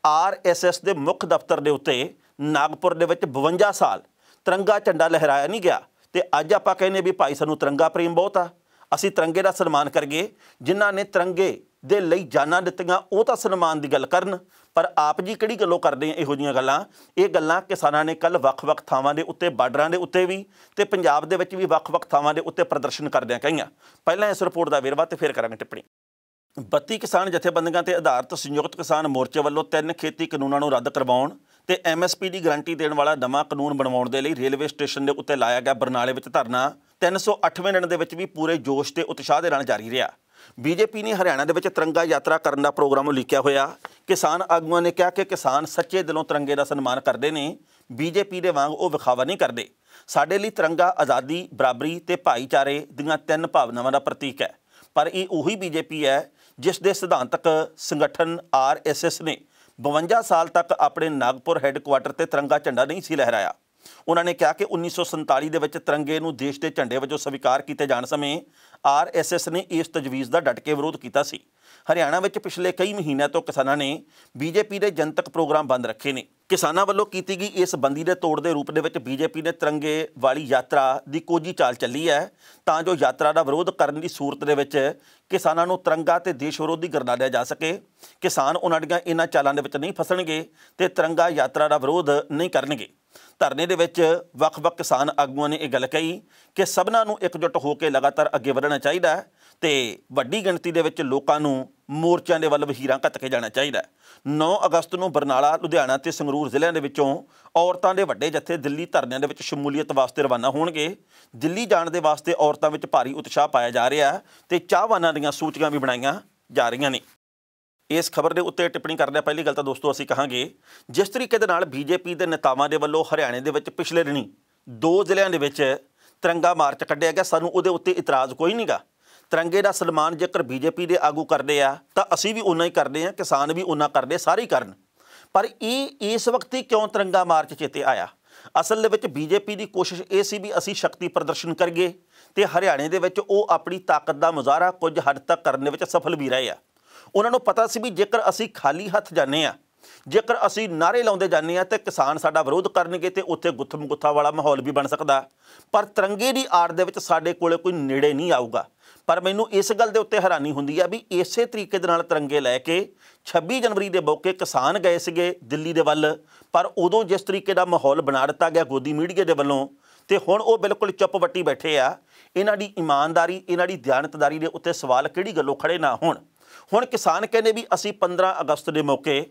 RSS ਦੇ ਮੁੱਖ ਦਫ਼ਤਰ ਦੇ ਉੱਤੇ ਨਾਗਪੁਰ ਦੇ ਵਿੱਚ 52 ਸਾਲ ਤਿਰੰਗਾ ਝੰਡਾ ਲਹਿਰਾਇਆ ਨਹੀਂ ਗਿਆ, ਤੇ ਅੱਜ ਆਪਾਂ ਕਹਿੰਦੇ ਵੀ ਭਾਈ ਸਾਨੂੰ ਤਿਰੰਗਾ ਪ੍ਰੇਮ ਬਹੁਤ ਆ, ਅਸੀਂ ਤਿਰੰਗੇ ਦਾ ਸਨਮਾਨ ਕਰੀਏ। ਜਿਨ੍ਹਾਂ ਨੇ ਤਿਰੰਗੇ ਦੇ ਲਈ ਜਾਨਾਂ ਦਿੱਤੀਆਂ ਉਹ ਤਾਂ ਸਨਮਾਨ ਦੀ ਗੱਲ ਕਰਨ, ਪਰ ਆਪ ਜੀ ਕਿਹੜੀ ਗੱਲੋਂ ਕਰਦੇ ਆ ਇਹੋ ਜਿਹੀਆਂ ਗੱਲਾਂ? ਇਹ ਗੱਲਾਂ ਕਿਸਾਨਾਂ ਨੇ ਕੱਲ੍ਹ ਵੱਖ-ਵੱਖ ਥਾਵਾਂ ਦੇ ਉੱਤੇ, ਬਾਰਡਰਾਂ ਦੇ ਉੱਤੇ ਵੀ ਤੇ ਪੰਜਾਬ ਦੇ ਵਿੱਚ ਵੀ ਵੱਖ-ਵੱਖ ਥਾਵਾਂ ਦੇ ਉੱਤੇ ਪ੍ਰਦਰਸ਼ਨ ਕਰਦਿਆਂ ਕਹੀਆਂ। ਪਹਿਲਾਂ ਇਸ ਰਿਪੋਰਟ ਦਾ ਵੇਰਵਾ ਤੇ ਫਿਰ ਕਰਾਂਗੇ ਟਿੱਪਣੀ। 32 ਕਿਸਾਨ ਜਥੇਬੰਦੀਆਂ ਤੇ ਆਧਾਰਿਤ ਸੰਯੁਕਤ ਕਿਸਾਨ ਮੋਰਚੇ ਵੱਲੋਂ 3 ਖੇਤੀ ਕਾਨੂੰਨਾਂ ਨੂੰ ਰੱਦ ਕਰਵਾਉਣ ਤੇ MSP ਦੀ ਗਰੰਟੀ ਦੇਣ ਵਾਲਾ ਨਵਾਂ ਕਾਨੂੰਨ ਬਣਵਾਉਣ ਦੇ ਲਈ ਰੇਲਵੇ ਸਟੇਸ਼ਨ ਦੇ ਉੱਤੇ ਲਾਇਆ ਗਿਆ ਬਰਨਾਲੇ ਵਿੱਚ ਧਰਨਾ 308ਵੇਂ ਦਿਨ ਦੇ ਵਿੱਚ ਵੀ ਪੂਰੇ ਜੋਸ਼ ਤੇ ਉਤਸ਼ਾਹ ਦੇ ਨਾਲ ਜਾਰੀ ਰਿਹਾ। ਬੀਜੇਪੀ ਨੇ ਹਰਿਆਣਾ ਦੇ ਵਿੱਚ ਤਿਰੰਗਾ ਯਾਤਰਾ ਕਰਨ ਦਾ ਪ੍ਰੋਗਰਾਮ ਉਲੀਕਿਆ ਹੋਇਆ। ਕਿਸਾਨ ਆਗੂਆਂ ਨੇ ਕਿਹਾ ਕਿ ਕਿਸਾਨ ਸੱਚੇ ਦਿਲੋਂ ਤਿਰੰਗੇ ਦਾ ਸਨਮਾਨ ਕਰਦੇ ਨੇ, ਬੀਜੇਪੀ ਦੇ ਵਾਂਗ ਉਹ ਵਿਖਾਵਾ ਨਹੀਂ ਕਰਦੇ। ਸਾਡੇ ਲਈ ਤਿਰੰਗਾ ਆਜ਼ਾਦੀ, ਬਰਾਬਰੀ ਤੇ ਭਾਈਚਾਰੇ ਦੀਆਂ 3 ਭਾਵਨਾਵਾਂ ਦਾ ਪ੍ਰਤੀਕ ਹੈ। ਪਰ ਇਹ ਉਹੀ ਬੀਜੇਪੀ ਹੈ ਜਿਸ ਦੇ ਸਿਧਾਂਤਕ ਸੰਗਠਨ RSS ਨੇ 52 ਸਾਲ ਤੱਕ ਆਪਣੇ ਨਾਗਪੁਰ ਹੈੱਡਕੁਆਟਰ ਤੇ ਤਿਰੰਗਾ ਝੰਡਾ ਨਹੀਂ ਸੀ ਲਹਿਰਾਇਆ। ਉਹਨਾਂ ਨੇ ਕਿਹਾ ਕਿ 1947 ਦੇ ਵਿੱਚ ਤਿਰੰਗੇ ਨੂੰ ਦੇਸ਼ ਦੇ ਝੰਡੇ ਵਜੋਂ ਸਵੀਕਾਰ ਕੀਤੇ ਜਾਣ ਸਮੇਂ RSS ਨੇ ਇਸ ਤਜਵੀਜ਼ ਦਾ ਡਟ ਕੇ ਵਿਰੋਧ ਕੀਤਾ ਸੀ। ਹਰਿਆਣਾ ਵਿੱਚ ਪਿਛਲੇ ਕਈ ਮਹੀਨਿਆਂ ਤੋਂ ਕਿਸਾਨਾਂ ਨੇ ਬੀਜੇਪੀ ਦੇ ਜਨਤਕ ਪ੍ਰੋਗਰਾਮ ਬੰਦ ਰੱਖੇ ਨੇ। ਕਿਸਾਨਾਂ ਵੱਲੋਂ ਕੀਤੀ ਗਈ ਇਸ ਬੰਦੀ ਦੇ ਤੋੜ ਦੇ ਰੂਪ ਦੇ ਵਿੱਚ ਬੀਜੇਪੀ ਨੇ ਤਿਰੰਗੇ ਵਾਲੀ ਯਾਤਰਾ ਦੀ ਕੋਝੀ ਚਾਲ ਚੱਲੀ ਹੈ, ਤਾਂ ਜੋ ਯਾਤਰਾ ਦਾ ਵਿਰੋਧ ਕਰਨ ਦੀ ਸੂਰਤ ਦੇ ਵਿੱਚ ਕਿਸਾਨਾਂ ਨੂੰ ਤਿਰੰਗਾ ਤੇ ਦੇਸ਼ ਵਿਰੋਧੀ ਗਰਦਾਰਿਆ ਜਾ ਸਕੇ। ਕਿਸਾਨ ਉਹਨਾਂ ਦੀਆਂ ਇਹਨਾਂ ਚਾਲਾਂ ਦੇ ਵਿੱਚ ਨਹੀਂ ਫਸਣਗੇ ਤੇ ਤਿਰੰਗਾ ਯਾਤਰਾ ਦਾ ਵਿਰੋਧ ਨਹੀਂ ਕਰਨਗੇ। ਧਰਨੇ ਦੇ ਵਿੱਚ ਵੱਖ-ਵੱਖ ਕਿਸਾਨ ਆਗੂਆਂ ਨੇ ਇਹ ਗੱਲ ਕਹੀ ਕਿ ਸਭਨਾਂ ਨੂੰ ਇਕਜੁੱਟ ਹੋ ਕੇ ਲਗਾਤਾਰ ਅੱਗੇ ਵਧਣਾ ਚਾਹੀਦਾ ਹੈ ਤੇ ਵੱਡੀ ਗਿਣਤੀ ਦੇ ਵਿੱਚ ਲੋਕਾਂ ਨੂੰ ਮੋਰਚਿਆਂ ਦੇ ਵੱਲ ਵਹੀਰਾਂ ਘੱਤ ਕੇ ਜਾਣਾ ਚਾਹੀਦਾ ਹੈ। 9 ਅਗਸਤ ਨੂੰ ਬਰਨਾਲਾ, ਲੁਧਿਆਣਾ ਤੇ ਸੰਗਰੂਰ ਜ਼ਿਲ੍ਹਿਆਂ ਦੇ ਵਿੱਚੋਂ ਔਰਤਾਂ ਦੇ ਵੱਡੇ ਜੱਥੇ ਦਿੱਲੀ ਧਰਨਿਆਂ ਦੇ ਵਿੱਚ ਸ਼ਮੂਲੀਅਤ ਵਾਸਤੇ ਰਵਾਨਾ ਹੋਣਗੇ। ਦਿੱਲੀ ਜਾਣ ਦੇ ਵਾਸਤੇ ਔਰਤਾਂ ਵਿੱਚ ਭਾਰੀ ਉਤਸ਼ਾਹ ਪਾਇਆ ਜਾ ਰਿਹਾ ਤੇ ਚਾਹਵਾਨਾਂ ਦੀਆਂ ਸੂਚੀਆਂ ਵੀ ਬਣਾਈਆਂ ਜਾ ਰਹੀਆਂ ਨੇ। ਇਸ ਖਬਰ ਦੇ ਉੱਤੇ ਟਿੱਪਣੀ ਕਰਦਿਆਂ ਪਹਿਲੀ ਗੱਲ ਤਾਂ ਦੋਸਤੋ ਅਸੀਂ ਕਹਾਂਗੇ, ਜਿਸ ਤਰੀਕੇ ਦੇ ਨਾਲ ਬੀਜੇਪੀ ਦੇ ਨੇਤਾਵਾਂ ਦੇ ਵੱਲੋਂ ਹਰਿਆਣੇ ਦੇ ਵਿੱਚ ਪਿਛਲੇ ਦਿਨੀ 2 ਜ਼ਿਲ੍ਹਿਆਂ ਦੇ ਵਿੱਚ ਤਿਰੰਗਾ ਮਾਰਚ ਕੱਢਿਆ ਗਿਆ, ਸਾਨੂੰ ਉਹਦੇ ਉੱਤੇ ਇਤਰਾਜ਼ ਕੋਈ ਨਹੀਂ ਗਾ। ਤਿਰੰਗੇ ਦਾ ਸਨਮਾਨ ਜੇਕਰ ਬੀਜੇਪੀ ਦੇ ਆਗੂ ਕਰਦੇ ਆ ਤਾਂ ਅਸੀਂ ਵੀ ਓਨਾ ਹੀ ਕਰਦੇ ਹਾਂ, ਕਿਸਾਨ ਵੀ ਓਨਾ ਕਰਦੇ, ਸਾਰੇ ਹੀ ਕਰਨ। ਪਰ ਇਹ ਇਸ ਵਕਤ ਹੀ ਕਿਉਂ ਤਿਰੰਗਾ ਮਾਰਚ ਚੇਤੇ ਆਇਆ? ਅਸਲ ਦੇ ਵਿੱਚ ਬੀਜੇਪੀ ਦੀ ਕੋਸ਼ਿਸ਼ ਇਹ ਸੀ ਵੀ ਅਸੀਂ ਸ਼ਕਤੀ ਪ੍ਰਦਰਸ਼ਨ ਕਰੀਏ ਤੇ ਹਰਿਆਣੇ ਦੇ ਵਿੱਚ ਉਹ ਆਪਣੀ ਤਾਕਤ ਦਾ ਮੁਜ਼ਾਹਰਾ ਕੁਝ ਹੱਦ ਤੱਕ ਕਰਨ ਦੇ ਵਿੱਚ ਸਫਲ ਵੀ ਰਹੇ ਆ। ਉਹਨਾਂ ਨੂੰ ਪਤਾ ਸੀ ਵੀ ਜੇਕਰ ਅਸੀਂ ਖਾਲੀ ਹੱਥ ਜਾਂਦੇ ਹਾਂ, ਜੇਕਰ ਅਸੀਂ ਨਾਅਰੇ ਲਾਉਂਦੇ ਜਾਂਦੇ ਹਾਂ ਤੇ ਕਿਸਾਨ ਸਾਡਾ ਵਿਰੋਧ ਕਰਨਗੇ ਤੇ ਉੱਥੇ ਗੁੱਥਮ ਗੁੱਥਾ ਵਾਲਾ ਮਾਹੌਲ ਵੀ ਬਣ ਸਕਦਾ। ਪਰ ਤਿਰੰਗੇ ਦੀ ਆੜ ਦੇ ਵਿੱਚ ਸਾਡੇ ਕੋਲੇ ਕੋਈ ਨੇੜੇ ਨਹੀਂ ਆਊਗਾ। ਪਰ ਮੈਨੂੰ ਇਸ ਗੱਲ ਦੇ ਉੱਤੇ ਹੈਰਾਨੀ ਹੁੰਦੀ ਆ ਵੀ ਇਸੇ ਤਰੀਕੇ ਦੇ ਨਾਲ ਤਿਰੰਗੇ ਲੈ ਕੇ 26 ਜਨਵਰੀ ਦੇ ਮੌਕੇ ਕਿਸਾਨ ਗਏ ਸੀਗੇ ਦਿੱਲੀ ਦੇ ਵੱਲ, ਪਰ ਉਦੋਂ ਜਿਸ ਤਰੀਕੇ ਦਾ ਮਾਹੌਲ ਬਣਾ ਦਿੱਤਾ ਗਿਆ ਗੋਦੀ ਮੀਡੀਆ ਦੇ ਵੱਲੋਂ, ਤੇ ਹੁਣ ਉਹ ਬਿਲਕੁਲ ਚੁੱਪ ਵੱਟੀ ਬੈਠੇ ਆ। ਇਹਨਾਂ ਦੀ ਇਮਾਨਦਾਰੀ, ਇਹਨਾਂ ਦੀ ਦਿਆਨਤਦਾਰੀ ਦੇ ਉੱਤੇ ਸਵਾਲ ਕਿਹੜੀ ਗੱਲੋਂ ਖੜੇ ਨਾ ਹੋਣ। ਹੁਣ ਕਿਸਾਨ ਕਹਿੰਦੇ ਵੀ ਅਸੀਂ 15 ਅਗਸਤ ਦੇ ਮੌਕੇ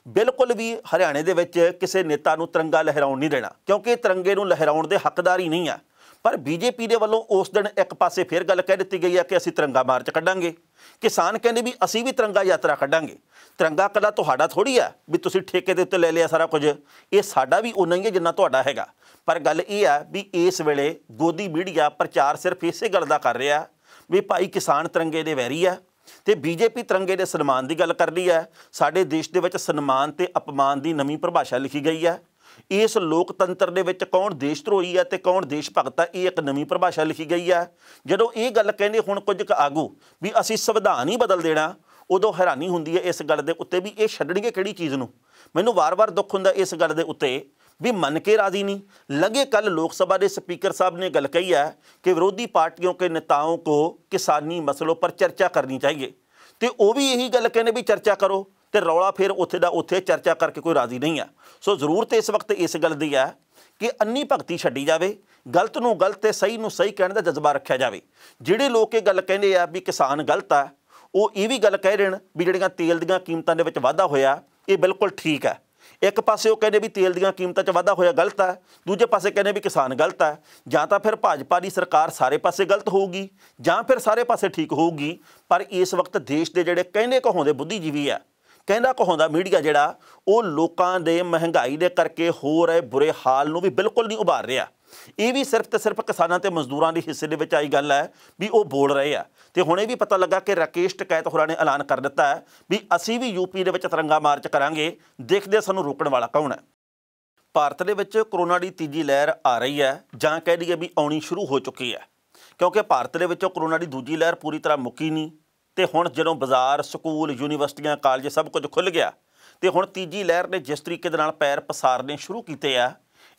ਬਿਲਕੁਲ ਵੀ ਹਰਿਆਣੇ ਦੇ ਵਿੱਚ ਕਿਸੇ ਨੇਤਾ ਨੂੰ ਤਿਰੰਗਾ ਲਹਿਰਾਉਣ ਨਹੀਂ ਦੇਣਾ, ਕਿਉਂਕਿ ਤਿਰੰਗੇ ਨੂੰ ਲਹਿਰਾਉਣ ਦੇ ਹੱਕਦਾਰ ਹੀ ਨਹੀਂ ਆ। ਪਰ ਬੀਜੇਪੀ ਦੇ ਵੱਲੋਂ ਉਸ ਦਿਨ ਇੱਕ ਪਾਸੇ ਫਿਰ ਗੱਲ ਕਹਿ ਦਿੱਤੀ ਗਈ ਹੈ ਕਿ ਅਸੀਂ ਤਿਰੰਗਾ ਮਾਰਚ ਕੱਢਾਂਗੇ। ਕਿਸਾਨ ਕਹਿੰਦੇ ਵੀ ਅਸੀਂ ਵੀ ਤਿਰੰਗਾ ਯਾਤਰਾ ਕੱਢਾਂਗੇ। ਤਿਰੰਗਾ ਇਕੱਲਾ ਤੁਹਾਡਾ ਥੋੜ੍ਹੀ ਆ ਵੀ ਤੁਸੀਂ ਠੇਕੇ ਦੇ ਉੱਤੇ ਲੈ ਲਿਆ ਸਾਰਾ ਕੁਝ, ਇਹ ਸਾਡਾ ਵੀ ਉਨਾ ਹੀ ਹੈ ਜਿੰਨਾ ਤੁਹਾਡਾ ਹੈਗਾ। ਪਰ ਗੱਲ ਇਹ ਆ ਵੀ ਇਸ ਵੇਲੇ ਗੋਦੀ ਮੀਡੀਆ ਪ੍ਰਚਾਰ ਸਿਰਫ ਇਸੇ ਗੱਲ ਦਾ ਕਰ ਰਿਹਾ ਵੀ ਭਾਈ ਕਿਸਾਨ ਤਿਰੰਗੇ ਦੇ ਵੈਰੀ ਆ ਤੇ ਬੀਜੇਪੀ ਤਿਰੰਗੇ ਦੇ ਸਨਮਾਨ ਦੀ ਗੱਲ ਕਰਦੀ ਹੈ। ਸਾਡੇ ਦੇਸ਼ ਦੇ ਵਿੱਚ ਸਨਮਾਨ ਤੇ ਅਪਮਾਨ ਦੀ ਨਵੀਂ ਪਰਿਭਾਸ਼ਾ ਲਿਖੀ ਗਈ ਹੈ। ਇਸ ਲੋਕਤੰਤਰ ਦੇ ਵਿੱਚ ਕੌਣ ਦੇਸ਼ ਧਰੋਹੀ ਹੈ ਤੇ ਕੌਣ ਦੇਸ਼ ਭਗਤ ਹੈ, ਇਹ ਇੱਕ ਨਵੀਂ ਪਰਿਭਾਸ਼ਾ ਲਿਖੀ ਗਈ ਹੈ। ਜਦੋਂ ਇਹ ਗੱਲ ਕਹਿੰਦੇ ਹੁਣ ਕੁਝ ਕੁ ਆਗੂ ਵੀ ਅਸੀਂ ਸੰਵਿਧਾਨ ਹੀ ਬਦਲ ਦੇਣਾ, ਉਦੋਂ ਹੈਰਾਨੀ ਹੁੰਦੀ ਹੈ ਇਸ ਗੱਲ ਦੇ ਉੱਤੇ ਵੀ ਇਹ ਛੱਡਣਗੇ ਕਿਹੜੀ ਚੀਜ਼ ਨੂੰ। ਮੈਨੂੰ ਵਾਰ-ਵਾਰ ਦੁੱਖ ਹੁੰਦਾ ਇਸ ਗੱਲ ਦੇ ਉੱਤੇ भी मन के राजी नहीं। लगे कल लोकसभा के स्पीकर साहब ने गल कही है कि विरोधी पार्टियों के नेताओं को किसानी मसलों पर चर्चा करनी चाहिए, तो वो भी यही गल कहने भी चर्चा करो, तो रौला फिर उत्थे दा उत्थे चर्चा करके कोई राजी नहीं है। सो जरूरत इस वक्त इस गल दी है कि अन्नी भगती छड्डी जावे, गलत नूं गलत ते सही नूं सही कहने का जज्बा रखा जाए। जिहड़े लोग ये गल कहंदे आ भी किसान गलत है, वो ये भी गल कह रहे हैं भी जिहड़ियां तेल दीयां कीमतां दे विच वाधा होया ये बिल्कुल ठीक है। एक पासे वो कहने भी तेल दीयां कीमतां 'च वाधा होया गलत है, दूजे पासे कहने भी किसान गलत है। जां तां फिर भाजपा की सरकार सारे पासे गलत होगी जां फिर सारे पासे ठीक होगी। पर इस वक्त देश के जिहड़े कहने कहाउंदे बुद्धिजीवी है, कहना कहाउंदा मीडिया जिहड़ा वो लोकां दे महंगाई दे करके हो रहे बुरे हाल नूं भी बिल्कुल नहीं उभार रहा। ये भी सिर्फ तो सिर्फ किसानों ते मजदूरों के हिस्से दे विच आई गल है भी वो बोल रहे हैं। तो हुणे भी पता लगा कि राकेश टिकैत होरां ने ऐलान कर दिता है भी असीं भी यूपी दे विच तिरंगा मार्च करांगे, देखदे सानूं रोकण वाला कौन है। भारत दे विच कोरोना की तीजी लहर आ रही है जां कह दईए भी आउणी शुरू हो चुकी है, क्योंकि भारत दे विच कोरोना की दूजी लहर पूरी तरह मुक्की नहीं। तो हुण जदों बाजार स्कूल यूनीवर्सिटियां कॉलेज सब कुछ खुल गया तो हुण तीजी लहर ने जिस तरीके दे नाल पैर पसारने शुरू कीते आ,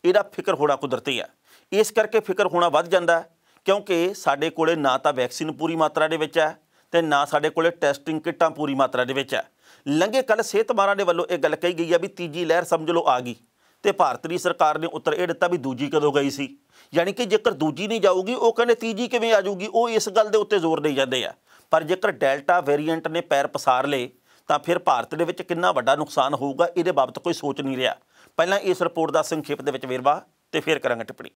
इहदा फिक्र होना कुदरती है। इस करके फिक्र होना वध जांदा है क्योंकि साडे कोले ना तां वैक्सीन पूरी मात्रा दे विच है ते ना साडे कोले टैसटिंग किटां पूरी मात्रा दे विच है। लंघे कल सेहत माहरां दे वल्लों यह गल कही गई है भी तीजी लहर समझ लो आ गई, तो भारत की सरकार ने उत्तर यह दिता भी दूजी कदों गई सी, यानी कि जेकर दूजी नहीं जाऊगी वो कहने तीजी किवें आ जाऊगी, वो इस गल दे उत्ते जोर दई जांदे आ। पर जेकर डेल्टा वेरीएंट ने पैर पसार ले तो फिर भारत दे विच कितना वड्डा नुकसान होऊगा, इहदे बाबत कोई सोच नहीं रहा। पहलां इस रिपोर्ट का संक्षेप दे विच वेरवा ते फिर करांगे टिप्पणी।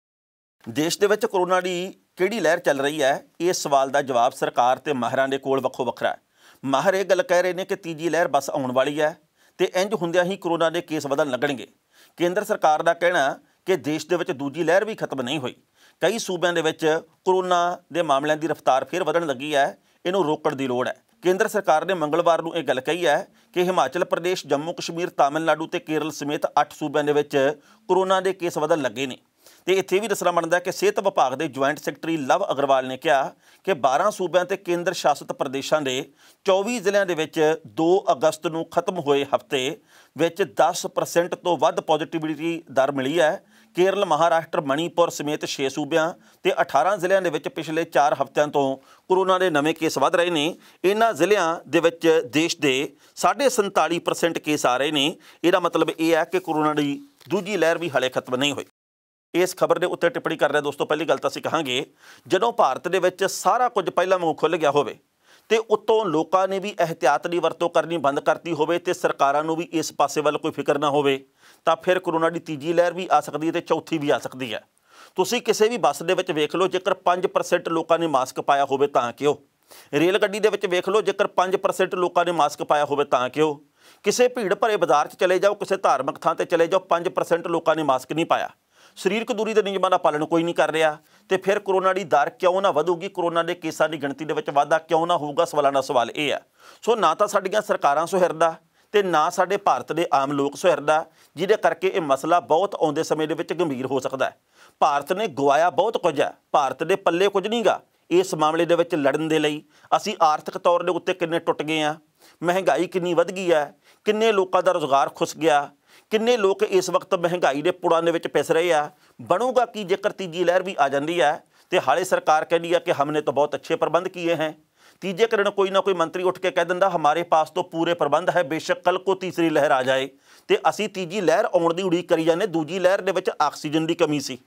देश दे विच कोरोना की किहड़ी लहर चल रही है, इस सवाल का जवाब सरकार ते माहिरां दे कोल वक्खो वखरा है। माहिर ये गल कह रहे हैं कि तीजी लहर बस आउण वाली है तो इंज हुंदियां ही कोरोना के केस वधण लगणगे। केंद्र सरकार का कहना कि देश दे विच दूजी लहर भी खत्म नहीं हुई, कई सूबਿਆਂ दे विच कोरोना के मामलों की रफ्तार फिर वधण लगी है, इनू रोकण की लोड़ है। केंद्र सरकार ने मंगलवार को यह गल कही है कि हिमाचल प्रदेश जम्मू कश्मीर तमिलनाडु ते केरल समेत 8 सूबਿਆਂ दे विच कोरोना के केस वधण लगे ने। तो इत्थे भी दसना बनता है कि सेहत विभाग के ज्वाइंट सैकटरी लव अग्रवाल ने कहा कि 12 सूबਿਆਂ ते केंद्र शासित प्रदेशों के 24 ਜ਼ਿਲ੍ਹਿਆਂ ਦੇ ਵਿੱਚ 2 अगस्त ਨੂੰ खत्म होए हफ्ते ਵਿੱਚ 10% तो वध पॉजिटिविटी दर मिली है। केरल महाराष्ट्र मणिपुर समेत 6 सूबਿਆਂ ਤੇ 18 ਜ਼ਿਲ੍ਹਿਆਂ ਦੇ ਵਿੱਚ पिछले 4 ਹਫ਼ਤਿਆਂ ਤੋਂ कोरोना के नवे केस वध रहे हैं। इन्हां ਜ਼ਿਲ੍ਹਿਆਂ ਦੇ ਵਿੱਚ देश के 47% केस आ रहे हैं। ਇਹਦਾ मतलब ये है कि कोरोना की दूजी लहर भी हाले खत्म नहीं हुई। इस खबर के उत्ते टिप्पणी कर रहे दोस्तों, पहली गल तो असीं कहांगे जदों भारत दे विच सारा कुछ पहलां वांगू खुल गया होवे ते उत्तों लोकां ने भी एहतियात की वरतों करनी बंद करती होवे ते सरकारां नूं भी इस पासे वाल कोई फिक्र ना होवे तां फिर कोरोना की तीजी लहर भी आ सकती है ते चौथी भी आ सकती है। तुसीं किसी भी बस दे विच वेख लो, जेकर 5% लोगों ने मास्क पाया होवे तां क्यों, रेल गड्डी दे विच वेख लो जेकर 5% लोगों ने मास्क पाया होवे तां क्यों, किसी भीड़ भरे बाजार च चले जाओ, किसी धार्मिक थां ते चले जाओ, 5% लोगों ने मास्क नहीं पाया, सरीरक दूरी के नियमों का पालन कोई नहीं कर रहा, तो फिर कोरोना की दर क्यों ना वधूगी, कोरोना के केसां की गिणती के वाधा क्यों ना होगा, सवालों का सवाल ये है। सो ना तो साडियां सरकारां सुहिरदा ते ना साडे भारत के आम लोग सुहिरदा, जिहदे करके ये मसला बहुत आउंदे समय दे विच गंभीर हो सकता है। भारत ने गवाया बहुत कुछ है, भारत के पल्ले कुछ नहीं गा इस मामले दे विच लड़न दे लई। असीं आर्थिक तौर के उत्ते किन्ने टुट गए हैं, महंगाई किन्नी वध गई है, किन्ने लोगों का रोज़गार खुस गया, किन्ने लोग इस वक्त महंगाई के पुड़ां दे विच पिस रहे हैं। बनूगा कि जेकर तीजी लहर भी आ जाती है तो हाले सरकार कहती है कि हमने तो बहुत अच्छे प्रबंध किए हैं, तीजे करण कोई ना कोई मंत्री उठ के कह दिंदा हमारे पास तो पूरे प्रबंध है, बेशक कल को तीसरी लहर आ जाए। तो असीं तीजी लहर आउण दी उड़ीक करी जाने। दूजी लहर दे विच ऑक्सीजन की कमी सी,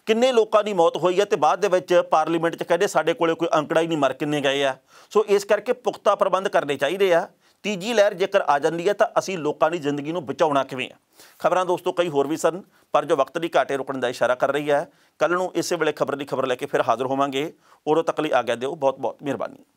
ਕਿੰਨੇ ਲੋਕਾਂ ਦੀ ਮੌਤ ਹੋਈ ਹੈ ਤੇ ਬਾਅਦ ਦੇ ਵਿੱਚ ਪਾਰਲੀਮੈਂਟ 'ਚ ਕਹਿੰਦੇ ਸਾਡੇ ਕੋਲੇ ਕੋਈ ਅੰਕੜਾ ਹੀ ਨਹੀਂ, ਮਰ ਕਿੰਨੇ ਗਏ ਆ। ਸੋ ਇਸ ਕਰਕੇ ਪੁਖਤਾ ਪ੍ਰਬੰਧ ਕਰਨੇ ਚਾਹੀਦੇ ਆ। ਤੀਜੀ ਲਹਿਰ ਜੇਕਰ ਆ ਜਾਂਦੀ ਹੈ ਤਾਂ ਅਸੀਂ ਲੋਕਾਂ ਦੀ ਜ਼ਿੰਦਗੀ ਨੂੰ ਬਚਾਉਣਾ ਕਿਵੇਂ ਆ। ਖਬਰਾਂ ਦੋਸਤੋ ਕਈ ਹੋਰ ਵੀ ਸਨ, ਪਰ ਜੋ ਵਕਤ ਦੀ ਘਾਟੇ ਰੁਕਣ ਦਾ ਇਸ਼ਾਰਾ ਕਰ ਰਹੀ ਹੈ। ਕੱਲ੍ਹ ਨੂੰ ਇਸੇ ਵੇਲੇ ਖਬਰ ਦੀ ਖਬਰ ਲੈ ਕੇ ਫਿਰ ਹਾਜ਼ਰ ਹੋਵਾਂਗੇ। ਉਦੋਂ ਤੱਕ ਲਈ ਆਗਿਆ ਦਿਓ। ਬਹੁਤ ਬਹੁਤ ਮਿਹਰਬਾਨੀ।